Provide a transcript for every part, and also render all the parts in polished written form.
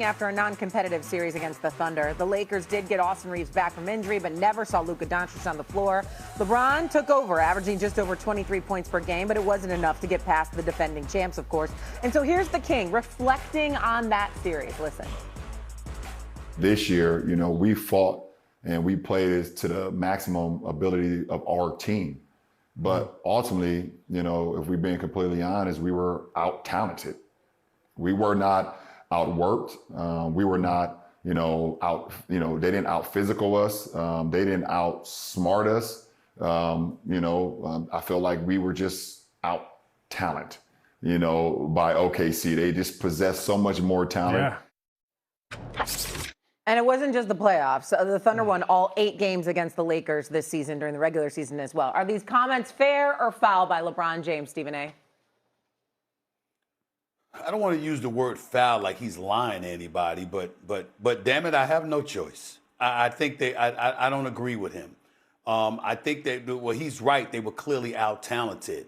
After a non-competitive series against the Thunder, the Lakers did get Austin Reeves back from injury, but never saw Luka Doncic on the floor. LeBron took over, averaging just over 23 points per game, but it wasn't enough to get past the defending champs, of course. And so here's the King reflecting on that series. Listen. This year, we fought and we played it to the maximum ability of our team. But ultimately, if we're being completely honest, we were out-talented. We were not outworked. We were not, they didn't out-physical us. They didn't outsmart us. I feel like we were just out-talent, by OKC. They just possessed so much more talent. Yeah. And it wasn't just the playoffs. The Thunder won all 8 games against the Lakers this season during the regular season as well. Are these comments fair or foul by LeBron James, Stephen A.? I don't want to use the word foul like he's lying to anybody, but damn it, I have no choice. I think I don't agree with him. I think that, well, he's right. They were clearly out-talented.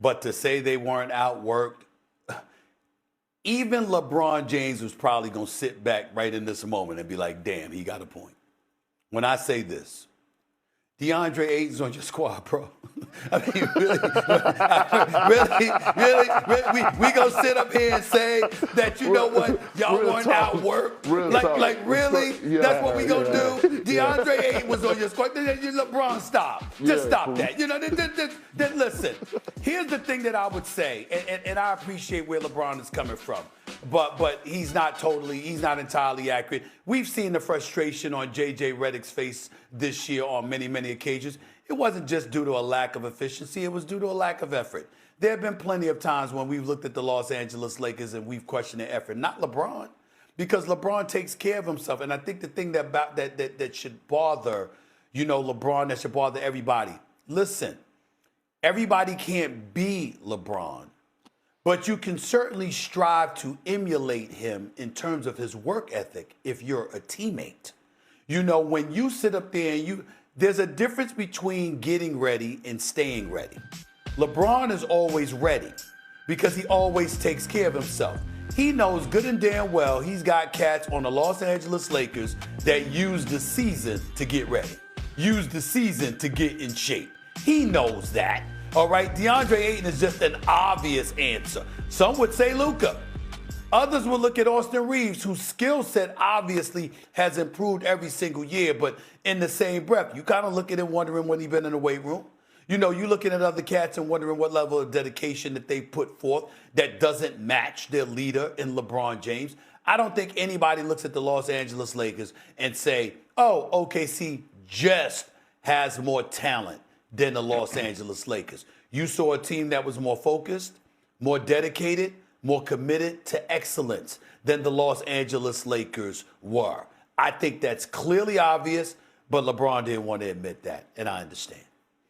But to say they weren't outworked, even LeBron James was probably going to sit back right in this moment and be like, damn, he got a point. When I say this, DeAndre Ayton's on your squad, bro. I mean, really, we gonna sit up here and say that, you know what, y'all weren't outworked? Really? Yeah, that's what we gonna do? DeAndre Ayton was on your squad. LeBron, stop. Just stop that. Then listen, here's the thing that I would say, and I appreciate where LeBron is coming from, but he's not entirely accurate. We've seen the frustration on J.J. Redick's face this year on many, many occasions. It wasn't just due to a lack of efficiency. It was due to a lack of effort. There have been plenty of times when we've looked at the Los Angeles Lakers and we've questioned their effort. Not LeBron, because LeBron takes care of himself. And I think the thing that should bother, LeBron, that should bother everybody. Listen, everybody can't be LeBron, but you can certainly strive to emulate him in terms of his work ethic if you're a teammate. When you sit up there and there's a difference between getting ready and staying ready. LeBron is always ready because he always takes care of himself. He knows good and damn well he's got cats on the Los Angeles Lakers that use the season to get ready, use the season to get in shape. He knows that, all right? DeAndre Ayton is just an obvious answer. Some would say Luka. Others will look at Austin Reeves, whose skill set obviously has improved every single year, but in the same breath, you kind of look at him wondering when he's been in the weight room. You're looking at other cats and wondering what level of dedication that they put forth that doesn't match their leader in LeBron James. I don't think anybody looks at the Los Angeles Lakers and say, oh, OKC just has more talent than the Los Angeles Lakers. You saw a team that was more focused, more dedicated, more committed to excellence than the Los Angeles Lakers were. I think that's clearly obvious, but LeBron didn't want to admit that, and I understand.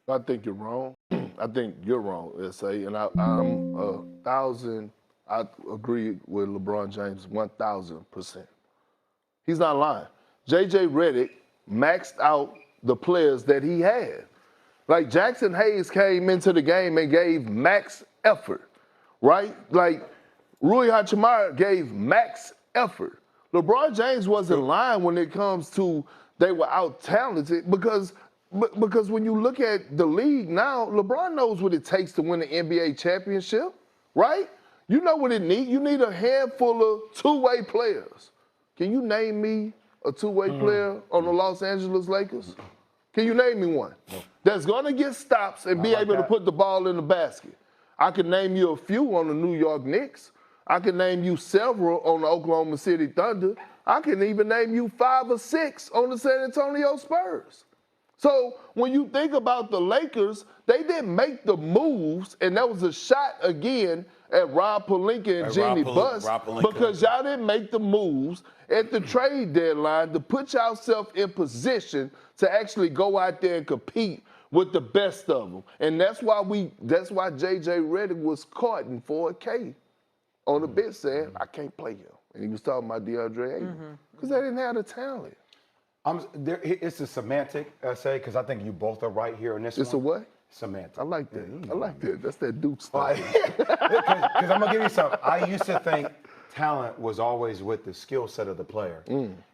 I think you're wrong. I think you're wrong, S.A., and I agree with LeBron James 1,000%. He's not lying. J.J. Redick maxed out the players that he had. Like, Jackson Hayes came into the game and gave max effort, right? Like, Rui Hachimura gave max effort. LeBron James wasn't lying when it comes to they were out-talented because when you look at the league now, LeBron knows what it takes to win the NBA championship, right? You know what it needs. You need a handful of two-way players. Can you name me a two-way player on the Los Angeles Lakers? Can you name me one that's going to get stops and be able to put the ball in the basket? I can name you a few on the New York Knicks. I can name you several on the Oklahoma City Thunder. I can even name you 5 or 6 on the San Antonio Spurs. So when you think about the Lakers, they didn't make the moves, and that was a shot again at Rob Pelinka and Jimmy Buss because y'all didn't make the moves at the trade deadline to put yourself in position to actually go out there and compete with the best of them. And that's why J.J. Redick was caught in 4K on the bench saying, I can't play him. And he was talking about DeAndre Ayton because they didn't have the talent. It's a semantic essay because I think you both are right here in this one. It's a what? Semantic. I like that. I like that. That's that Duke stuff. Because I'm going to give you something. I used to think talent was always with the skill set of the player.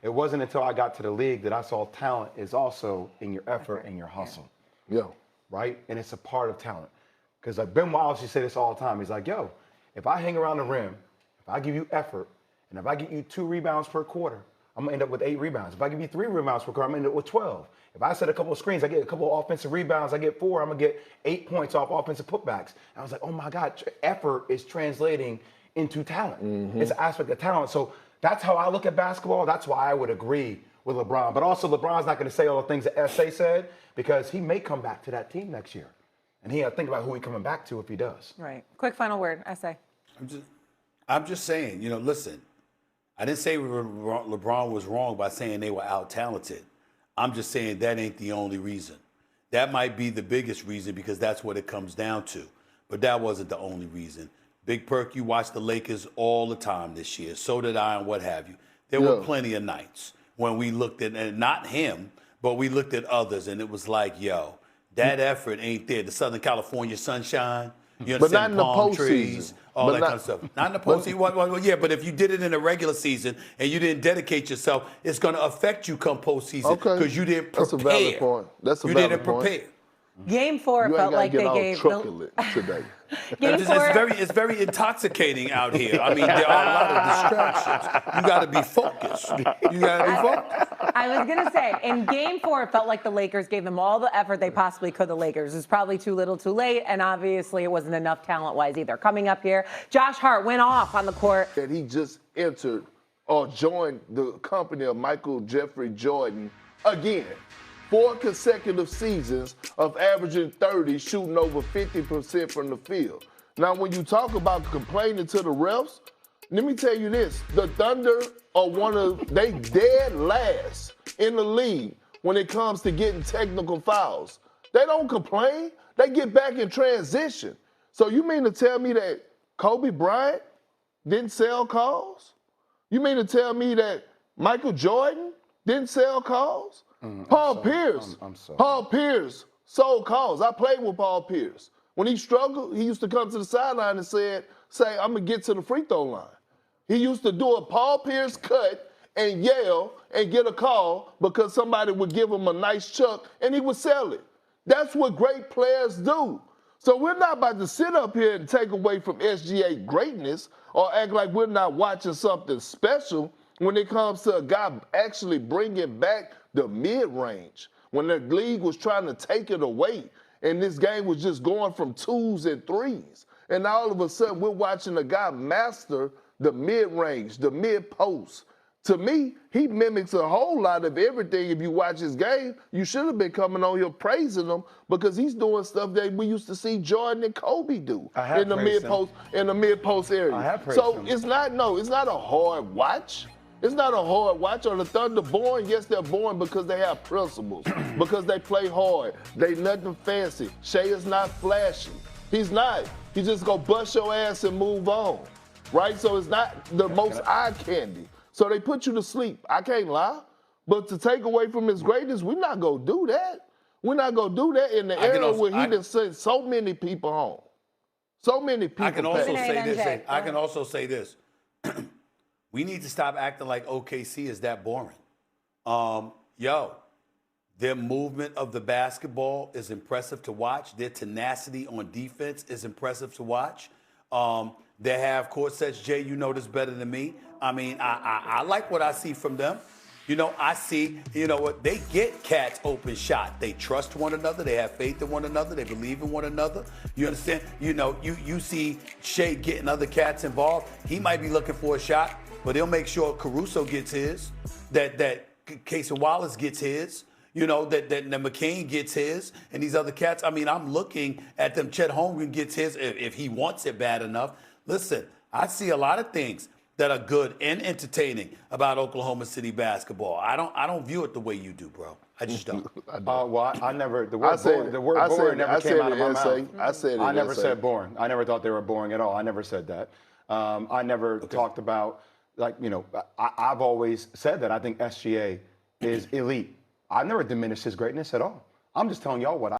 It wasn't until I got to the league that I saw talent is also in your effort and your hustle. Yeah. Right? And it's a part of talent. Because like Ben Wallace used to say this all the time. He's like, yo, if I hang around the rim, if I give you effort, and if I get you 2 rebounds per quarter, I'm going to end up with 8 rebounds. If I give you 3 rebounds per quarter, I'm going to end up with 12. If I set a couple of screens, I get a couple of offensive rebounds, I get 4, I'm going to get 8 points off offensive putbacks. And I was like, oh my God, effort is translating into talent. It's an aspect of talent. So that's how I look at basketball. That's why I would agree with LeBron. But also, LeBron's not going to say all the things that SA said because he may come back to that team next year. And he got to think about who he's coming back to if he does. Right. Quick final word, SA. I'm just saying, listen, I didn't say LeBron was wrong by saying they were out-talented. I'm just saying that ain't the only reason. That might be the biggest reason because that's what it comes down to. But that wasn't the only reason. Big Perk, you watch the Lakers all the time this year. So did I and what have you. There were plenty of nights when we looked at, and not him, but we looked at others, and it was like, yo, that effort ain't there. The Southern California sunshine, you But not understand, in the palm trees, postseason. all But that kind of stuff. Not in the postseason. Well, yeah, but if you did it in the regular season and you didn't dedicate yourself, it's going to affect you come postseason because you didn't prepare. That's a valid point. That's a you valid didn't point. prepare. Game 4 You felt ain't like got to they get gave all chocolate today. Game 4. It's very intoxicating out here. I mean, there are a lot of distractions. You got to be focused. You got to be focused. I was going to say, in Game 4, it felt like the Lakers gave them all the effort they possibly could, the Lakers. It was probably too little too late, and obviously it wasn't enough talent-wise either. Coming up here, Josh Hart went off on the court. That he just entered or joined the company of Michael Jeffrey Jordan again. 4 consecutive seasons of averaging 30, shooting over 50% from the field. Now, when you talk about complaining to the refs, let me tell you this. The Thunder are they dead last in the league when it comes to getting technical fouls. They don't complain. They get back in transition. So you mean to tell me that Kobe Bryant didn't sell calls? You mean to tell me that Michael Jordan didn't sell calls? Paul Pierce. Paul Pierce sold calls. I played with Paul Pierce. When he struggled, he used to come to the sideline and say, I'm going to get to the free throw line. He used to do a Paul Pierce cut and yell and get a call because somebody would give him a nice chuck and he would sell it. That's what great players do. So we're not about to sit up here and take away from SGA greatness or act like we're not watching something special when it comes to a guy actually bringing back the mid-range, when the league was trying to take it away and this game was just going from 2s and 3s. And all of a sudden, we're watching a guy master the mid-range, the mid-post. To me, he mimics a whole lot of everything. If you watch his game, you should have been coming on here praising him because he's doing stuff that we used to see Jordan and Kobe do in the mid-post area. I have praised him. It's not a hard watch. It's not a hard watch. Are the Thunder boring? Yes, they're boring because they have principles, because they play hard. They nothing fancy. Shai is not flashy. He's not. He just go bust your ass and move on, right? So it's not the most eye candy. So they put you to sleep. I can't lie. But to take away from his greatness, we're not going to do that. We're not going to do that in the era where he done sent so many people home. So many people. I can also say this. We need to stop acting like OKC is that boring. Their movement of the basketball is impressive to watch. Their tenacity on defense is impressive to watch. They have court sets. Jay, you know this better than me. I mean, I like what I see from them. I see, what they get cats open shot. They trust one another. They have faith in one another. They believe in one another. You understand? You see Shai getting other cats involved. He might be looking for a shot, but he'll make sure Caruso gets his, that Casey Wallace gets his, that McCain gets his, and these other cats. I mean, I'm looking at them. Chet Holmgren gets his if he wants it bad enough. Listen, I see a lot of things that are good and entertaining about Oklahoma City basketball. I don't view it the way you do, bro. I just don't. I never. The word boring never came out of my mouth. I said it. I never said boring. I never thought they were boring at all. I never said that. I never talked about I've always said that I think SGA is elite. I've never diminished his greatness at all. I'm just telling y'all what